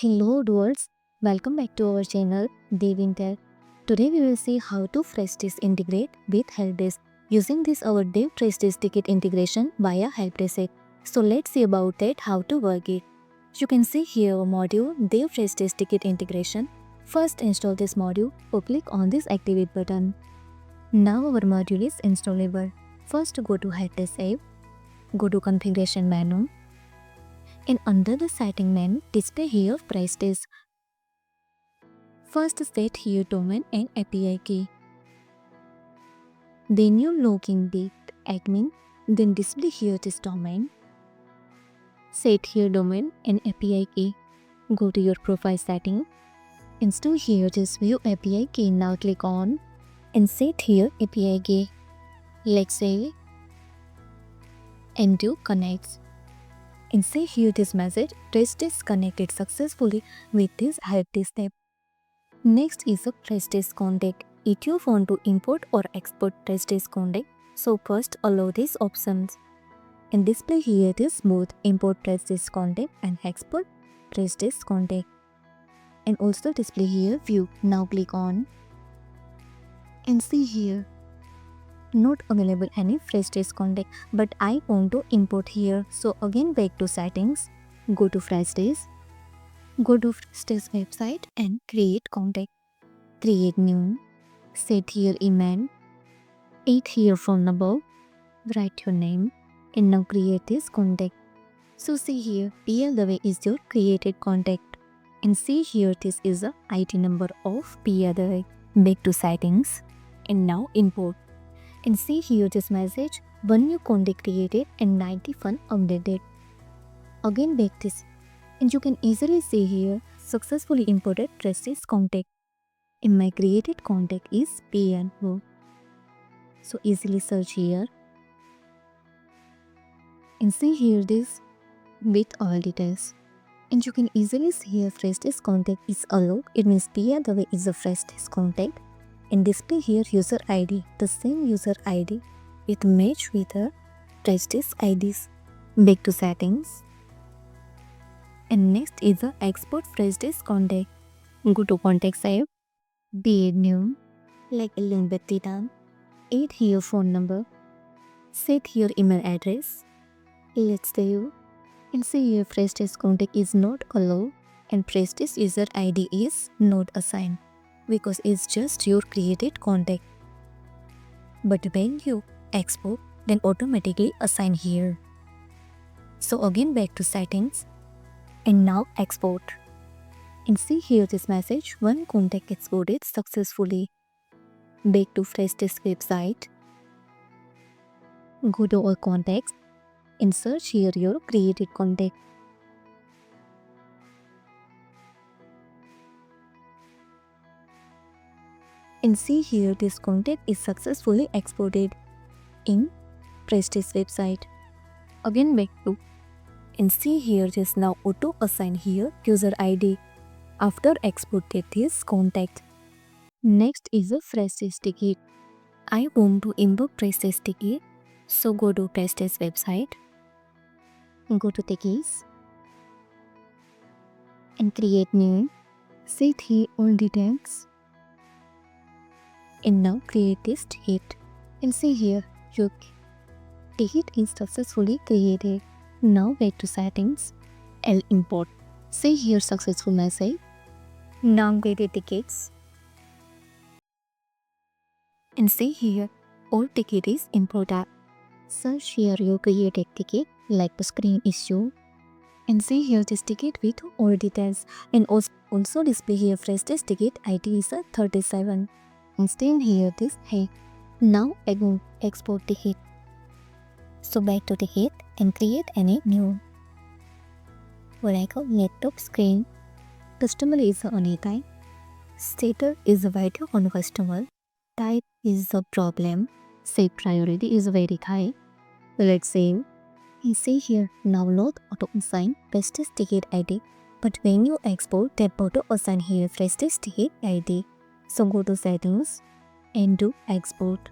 Hello dudes, welcome back to our channel Devintelle. Today we will see how to Freshdesk integrate with Helpdesk using this our Dev Freshdesk ticket integration via Helpdesk. So let's see about that how to work it. You can see here our module Dev Freshdesk ticket integration. First install this module or click on this activate button. Now our module is installable. First go to Helpdesk app, go to configuration menu. And under the setting menu, display here Freshdesk. First set here domain and API key. Then you log in with admin, then display here this domain. Set here domain and API key. Go to your profile setting. Install here this view API key. Now click on and set here API key. Let's say and do connects. And say here this message, Freshdesk connected successfully with this Helpdesk step. Next is a Freshdesk contact. If you want to import or export Freshdesk contact, so first allow these options. And display here this smooth import Freshdesk contact and export Freshdesk contact. And also display here view. Now click on and see here. Not available any Freshdesk contact, but I want to import here. So again back to settings, go to Freshdesk, go to Freshdesk website and create contact. Create new, set here email, add here phone number, write your name, and now create this contact. So see here, Pierre the way is your created contact, and see here this is the ID number of Pierre the way. Back to settings, and now import. And see here this message, one new contact created and 91 updated. Again back this, and you can easily see here successfully imported Freshdesk contact. And my created contact is PNO. So easily search here. And see here this with all details. And you can easily see here Freshdesk contact is allowed. It means Pia the way is a Freshdesk contact. And display here user ID, the same user ID with match with the Freshdesk IDs. Back to settings. And next is the export Freshdesk contact. Go to contact app, be new, like a link with data, add here phone number, set here email address. Let's save and see here Freshdesk contact is not allowed and Freshdesk user ID is not assigned, because it's just your created contact. But when you export, then automatically assign here. So again back to settings and now export. And see here this message, one contact exported successfully. Back to Freshdesk website. Go to all contacts and search here your created contact. And see here this contact is successfully exported in Freshdesk website. Again back to and see here this now auto assign here user ID after exported this contact. Next is a Freshdesk ticket. I want to import Freshdesk ticket, so go to Freshdesk website, go to tickets and create new. Set here all details. And now create this ticket and see here your ticket is successfully created. Now back to settings, L import. See here successful message. Now create tickets and see here all ticket is imported. Search here your created ticket like the screen issue and see here this ticket with all details, and also display here Freshdesk ticket ID is a 37. And stay here this hey. Now again export ticket. So back to ticket and create any new. What I call laptop screen. Customer is anytime. Status is video on customer. Type is the problem. Save priority is very high. Let's save. You see here now not auto assign Freshdesk ticket ID, but when you export that auto assign here Freshdesk ticket ID. So go to settings and do export.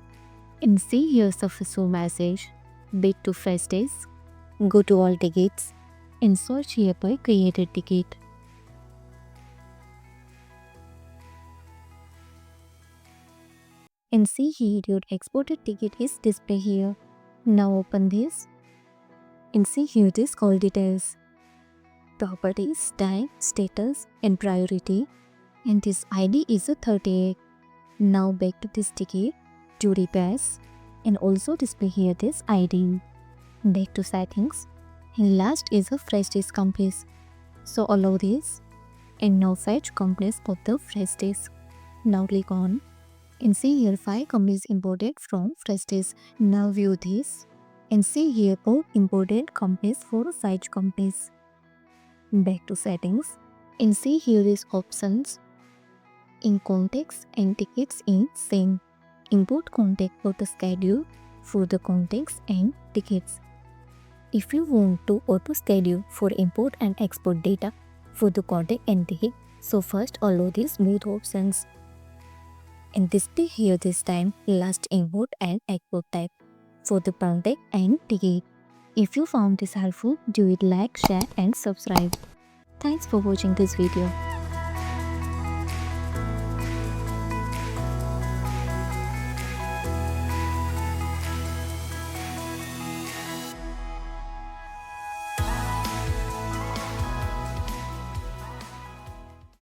And see here successful message. Back to Freshdesk. Go to all tickets and search here by created ticket. And see here your exported ticket is displayed here. Now open this and see here this call details, properties, time, status and priority, and this ID is a 38. Now back to this ticket to repass and also display here this ID. Back to settings and last is a Freshdesk companies. So allow this and now fetch companies of the Freshdesk. Now click on and see here 5 companies imported from Freshdesk. Now view this and see here all imported companies for 5 companies. Back to settings and see here is options in context and tickets in same. Import contact for the schedule for the context and tickets. If you want to auto schedule for import and export data for the contact and ticket, so first allow these both options. And display here this time last import and export type for the contact and ticket. If you found this helpful, do it like, share and subscribe. Thanks for watching this video.